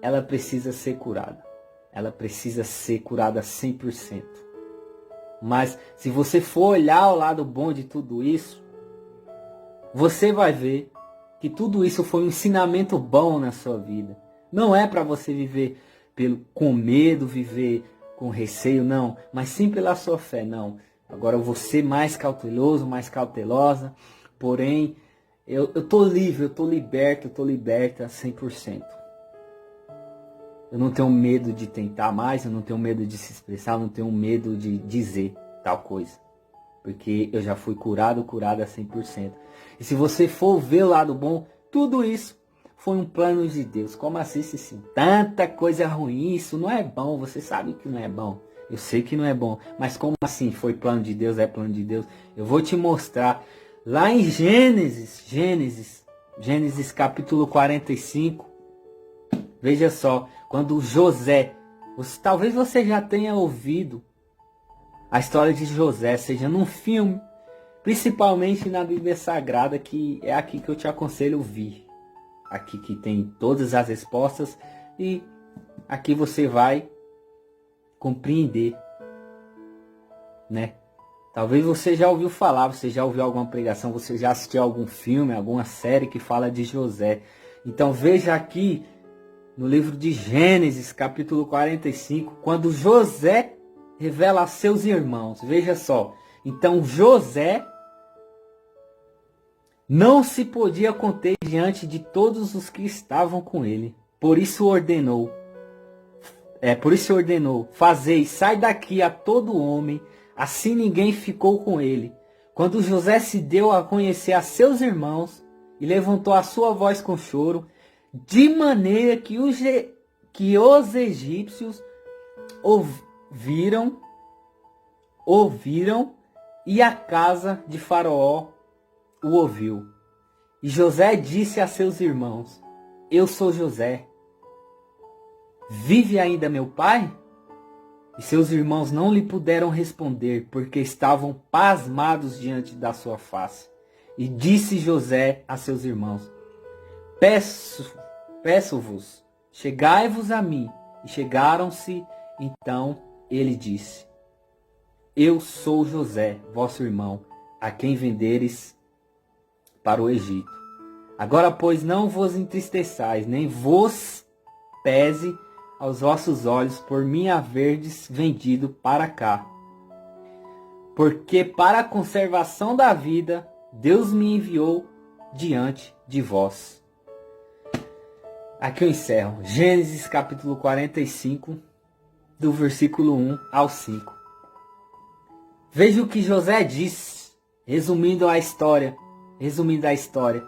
ela precisa ser curada. Ela precisa ser curada 100%. Mas se você for olhar o lado bom de tudo isso, você vai ver que tudo isso foi um ensinamento bom na sua vida. Não é para você viver com medo, viver com receio, não. Mas sim pela sua fé, não. Agora eu vou ser mais cauteloso, mais cautelosa. Porém, eu tô livre, eu tô liberto, eu tô liberta 100%. Eu não tenho medo de tentar mais, eu não tenho medo de se expressar, eu não tenho medo de dizer tal coisa. Porque eu já fui curado, curada 100%. E se você for ver o lado bom, tudo isso foi um plano de Deus. Como assim, sim? Tanta coisa ruim, isso não é bom, você sabe que não é bom. Eu sei que não é bom, mas como assim foi plano de Deus, é plano de Deus? Eu vou te mostrar lá em Gênesis capítulo 45. Veja só, quando José, talvez você já tenha ouvido a história de José, seja num filme, principalmente na Bíblia Sagrada, que é aqui que eu te aconselho ouvir. Aqui que tem todas as respostas e aqui você vai compreender, né? Talvez você já ouviu falar, você já ouviu alguma pregação, você já assistiu algum filme, alguma série que fala de José. Então veja aqui no livro de Gênesis, capítulo 45, quando José revela a seus irmãos. Veja só. Então José não se podia conter diante de todos os que estavam com ele. Por isso ordenou, fazei, sai daqui a todo homem, assim ninguém ficou com ele. Quando José se deu a conhecer a seus irmãos e levantou a sua voz com choro, de maneira que os egípcios ouviram e a casa de Faraó o ouviu. E José disse a seus irmãos: eu sou José. Vive ainda meu pai? E seus irmãos não lhe puderam responder, porque estavam pasmados diante da sua face. E disse José a seus irmãos: Peço-vos, chegai-vos a mim. E chegaram-se. Então ele disse: eu sou José, vosso irmão, a quem venderes para o Egito. Agora, pois, não vos entristeçais, nem vos pese aos vossos olhos por me haverdes vendido para cá. Porque para a conservação da vida, Deus me enviou diante de vós. Aqui eu encerro. Gênesis capítulo 45, do versículo 1 ao 5. Veja o que José disse, resumindo a história.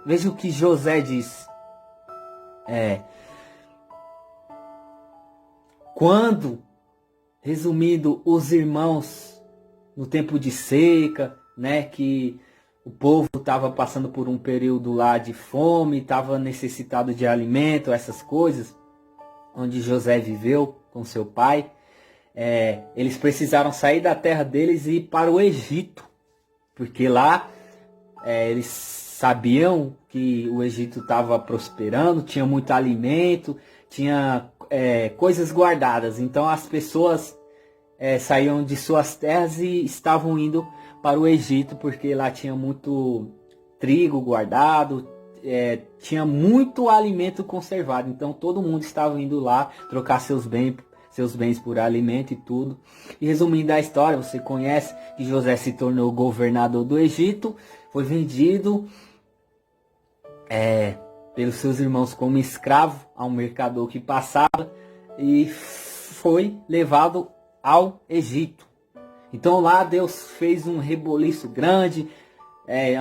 Veja o que José disse. Quando, resumindo, os irmãos no tempo de seca, né, que o povo estava passando por um período lá de fome, estava necessitado de alimento, essas coisas, onde José viveu com seu pai, eles precisaram sair da terra deles e ir para o Egito, porque lá eles sabiam que o Egito estava prosperando, tinha muito alimento, tinha coisas guardadas. Então as pessoas saíam de suas terras e estavam indo para o Egito, porque lá tinha muito trigo guardado, tinha muito alimento conservado. Então todo mundo estava indo lá trocar seus bens por alimento e tudo. E resumindo a história, você conhece que José se tornou governador do Egito, foi vendido pelos seus irmãos como escravo a um mercador que passava e foi levado ao Egito. Então lá Deus fez um reboliço grande.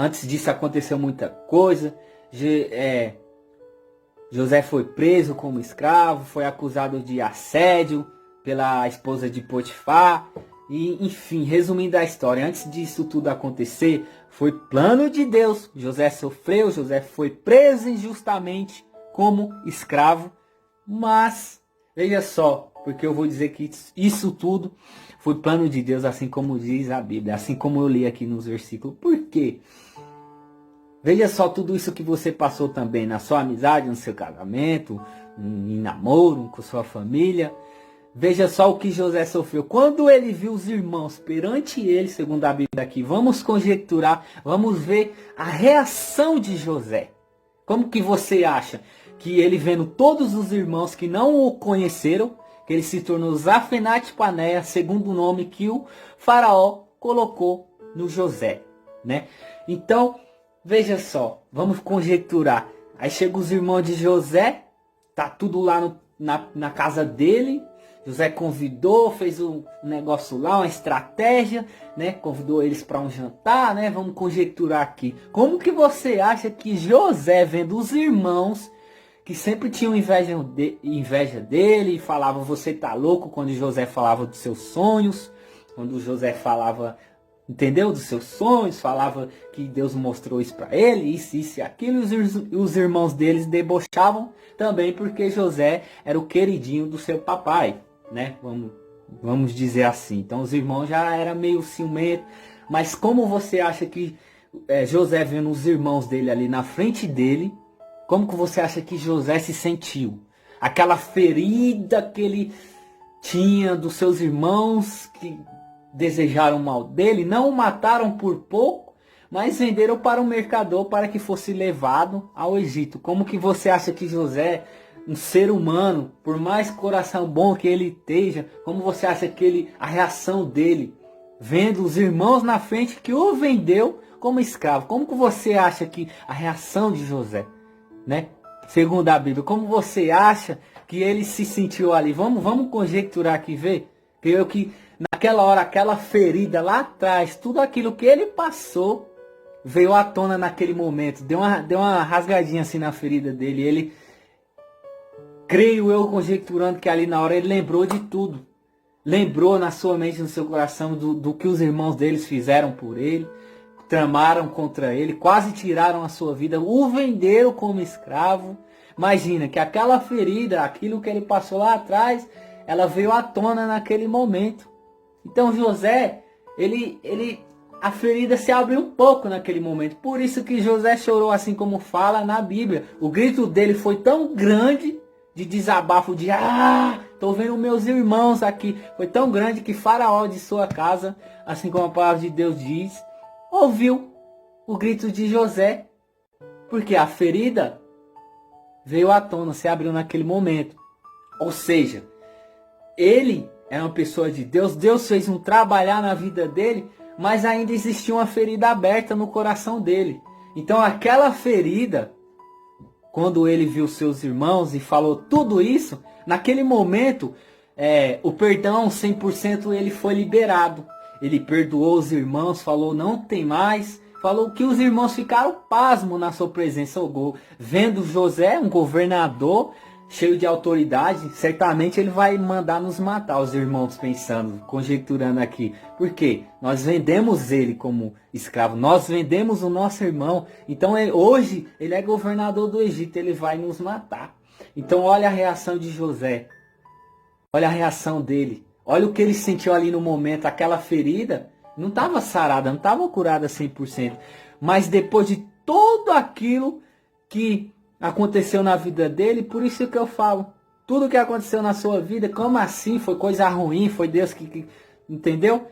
Antes disso aconteceu muita coisa. José foi preso como escravo, foi acusado de assédio pela esposa de Potifar. E, enfim, resumindo a história, antes disso tudo acontecer, foi plano de Deus. José sofreu, José foi preso injustamente como escravo. Mas, veja só, porque eu vou dizer que isso tudo foi plano de Deus, assim como diz a Bíblia, assim como eu li aqui nos versículos. Por quê? Veja só tudo isso que você passou também na sua amizade, no seu casamento, em namoro, com sua família. Veja só o que José sofreu. Quando ele viu os irmãos perante ele, segundo a Bíblia aqui, vamos conjecturar, vamos ver a reação de José. Como que você acha que ele vendo todos os irmãos que não o conheceram, que ele se tornou Zafenate Paneia, segundo o nome que o faraó colocou no José, né? Então, veja só, vamos conjecturar. Aí chegam os irmãos de José, tá tudo lá na casa dele. José convidou, fez um negócio lá, uma estratégia, né? Convidou eles para um jantar, né? Vamos conjecturar aqui. Como que você acha que José, vendo os irmãos que sempre tinham inveja dele, e falavam, você tá louco, quando José falava dos seus sonhos, quando José falava, entendeu, dos seus sonhos, falava que Deus mostrou isso para ele, isso e aquilo, e os irmãos deles debochavam também, porque José era o queridinho do seu papai, né? Vamos dizer assim. Então os irmãos já eram meio ciumentos, mas como você acha que José vendo os irmãos dele ali na frente dele, como que você acha que José se sentiu? Aquela ferida que ele tinha dos seus irmãos que desejaram mal dele, não o mataram por pouco, mas venderam para um mercador para que fosse levado ao Egito. Como que você acha que José, um ser humano, por mais coração bom que ele esteja, como você acha que a reação dele, vendo os irmãos na frente que o vendeu como escravo, como que você acha que a reação de José, né? Segundo a Bíblia, como você acha que ele se sentiu ali? Vamos conjecturar aqui, ver? Creio que naquela hora, aquela ferida lá atrás, tudo aquilo que ele passou, veio à tona naquele momento. Deu uma rasgadinha assim na ferida dele. Ele, creio eu, conjecturando que ali na hora ele lembrou de tudo. Lembrou na sua mente, no seu coração, do que os irmãos deles fizeram por ele. Tramaram contra ele, quase tiraram a sua vida, o venderam como escravo. Imagina que aquela ferida, aquilo que ele passou lá atrás, ela veio à tona naquele momento. Então José, a ferida se abriu um pouco naquele momento. Por isso que José chorou, assim como fala na Bíblia. O grito dele foi tão grande, de desabafo, de tô vendo meus irmãos aqui. Foi tão grande que Faraó de sua casa, assim como a palavra de Deus diz, ouviu o grito de José, porque a ferida veio à tona, se abriu naquele momento. Ou seja, ele era uma pessoa de Deus, Deus fez um trabalhar na vida dele, mas ainda existia uma ferida aberta no coração dele. Então aquela ferida, quando ele viu seus irmãos e falou tudo isso, naquele momento, o perdão 100% ele foi liberado. Ele perdoou os irmãos, falou não tem mais. Falou que os irmãos ficaram pasmos na sua presença. Vendo José, um governador cheio de autoridade, certamente ele vai mandar nos matar, os irmãos, pensando, conjecturando aqui. Por quê? Nós vendemos ele como escravo, nós vendemos o nosso irmão. Então hoje ele é governador do Egito, ele vai nos matar. Então olha a reação de José. Olha a reação dele. Olha o que ele sentiu ali no momento. Aquela ferida não estava sarada, não estava curada 100%. Mas depois de tudo aquilo que aconteceu na vida dele, por isso que eu falo. Tudo que aconteceu na sua vida, como assim? Foi coisa ruim? Foi Deus que entendeu?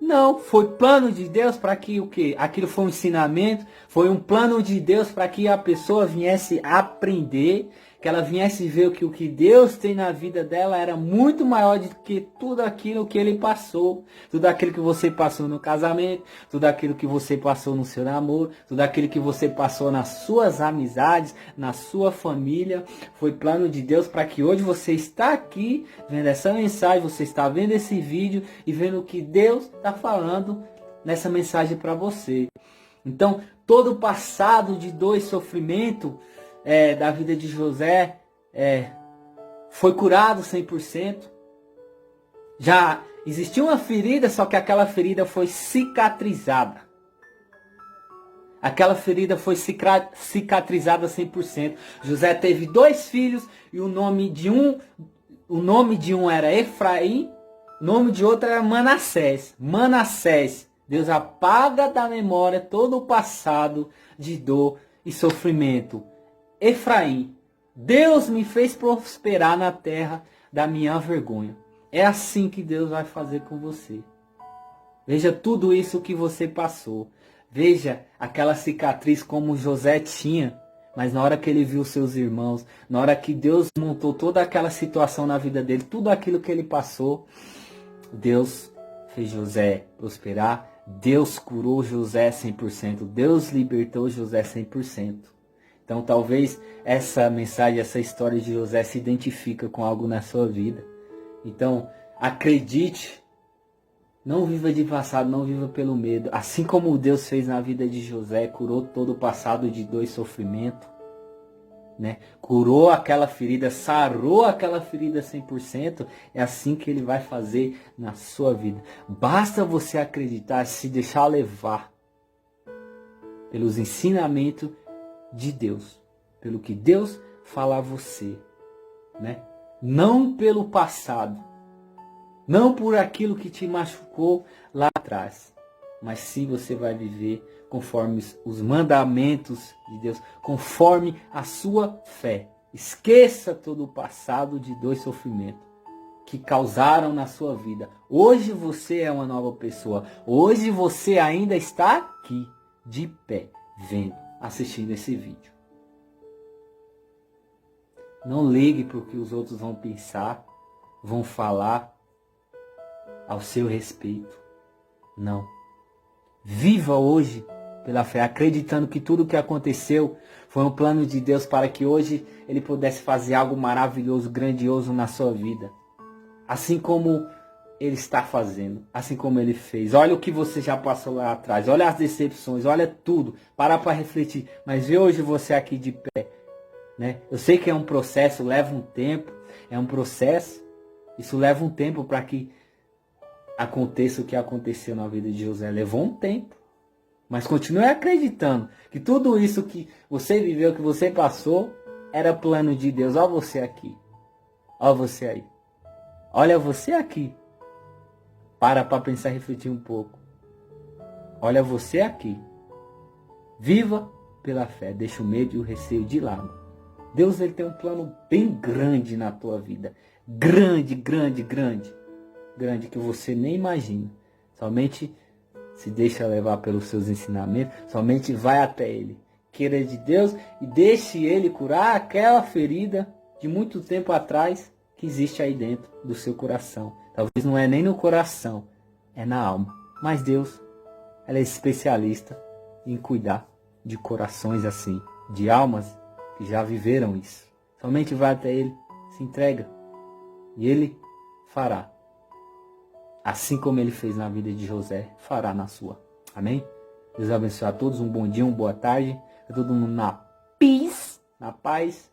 Não, foi plano de Deus para que o quê? Aquilo foi um ensinamento, foi um plano de Deus para que a pessoa viesse aprender, que ela viesse ver que o que Deus tem na vida dela era muito maior do que tudo aquilo que ele passou, tudo aquilo que você passou no casamento, tudo aquilo que você passou no seu namoro, tudo aquilo que você passou nas suas amizades, na sua família, foi plano de Deus para que hoje você está aqui vendo essa mensagem, você está vendo esse vídeo e vendo o que Deus está falando nessa mensagem para você. Então, todo o passado de dor e sofrimento da vida de José foi curado 100%. Já existia uma ferida, só que aquela ferida foi cicatrizada. Aquela ferida foi cicatrizada 100%. José teve 2 filhos e o nome de um era Efraim, o nome de outro era Manassés. Manassés, Deus apaga da memória todo o passado de dor e sofrimento. Efraim, Deus me fez prosperar na terra da minha vergonha. É assim que Deus vai fazer com você. Veja tudo isso que você passou. Veja aquela cicatriz como José tinha. Mas na hora que ele viu seus irmãos, na hora que Deus montou toda aquela situação na vida dele, tudo aquilo que ele passou, Deus fez José prosperar. Deus curou José 100%. Deus libertou José 100%. Então talvez essa mensagem, essa história de José se identifica com algo na sua vida. Então acredite. Não viva de passado, não viva pelo medo. Assim como Deus fez na vida de José, curou todo o passado de dor e sofrimento, né? Curou aquela ferida, sarou aquela ferida 100%. É assim que Ele vai fazer na sua vida. Basta você acreditar, se deixar levar pelos ensinamentos de Deus, pelo que Deus fala a você, né? Não pelo passado. Não por aquilo que te machucou lá atrás. Mas sim você vai viver conforme os mandamentos de Deus. Conforme a sua fé. Esqueça todo o passado de dor e sofrimento que causaram na sua vida. Hoje você é uma nova pessoa. Hoje você ainda está aqui, de pé, vendo, assistindo esse vídeo. Não ligue para o que os outros vão pensar, vão falar ao seu respeito. Não. Viva hoje pela fé, acreditando que tudo o que aconteceu foi um plano de Deus para que hoje Ele pudesse fazer algo maravilhoso, grandioso na sua vida. Assim como Ele está fazendo, assim como Ele fez. Olha o que você já passou lá atrás, olha as decepções, olha tudo. Para refletir, mas vê hoje você aqui de pé, né? Eu sei que é um processo, leva um tempo, é um processo. Isso leva um tempo para que aconteça o que aconteceu na vida de José. Levou um tempo. Mas continue acreditando que tudo isso que você viveu, que você passou, era plano de Deus. Olha você aqui. Olha você aí. Olha você aqui. Para pensar e refletir um pouco. Olha você aqui. Viva pela fé. Deixa o medo e o receio de lado. Deus, Ele tem um plano bem grande na tua vida. Grande, grande, grande. Grande que você nem imagina. Somente se deixa levar pelos seus ensinamentos. Somente vai até Ele. Queira de Deus e deixe Ele curar aquela ferida de muito tempo atrás que existe aí dentro do seu coração. Talvez não é nem no coração, é na alma. Mas Deus, ela é especialista em cuidar de corações assim, de almas que já viveram isso. Somente vai até Ele, se entrega e Ele fará. Assim como Ele fez na vida de José, fará na sua. Amém? Deus abençoe a todos. Um bom dia, uma boa tarde. A todo mundo na paz.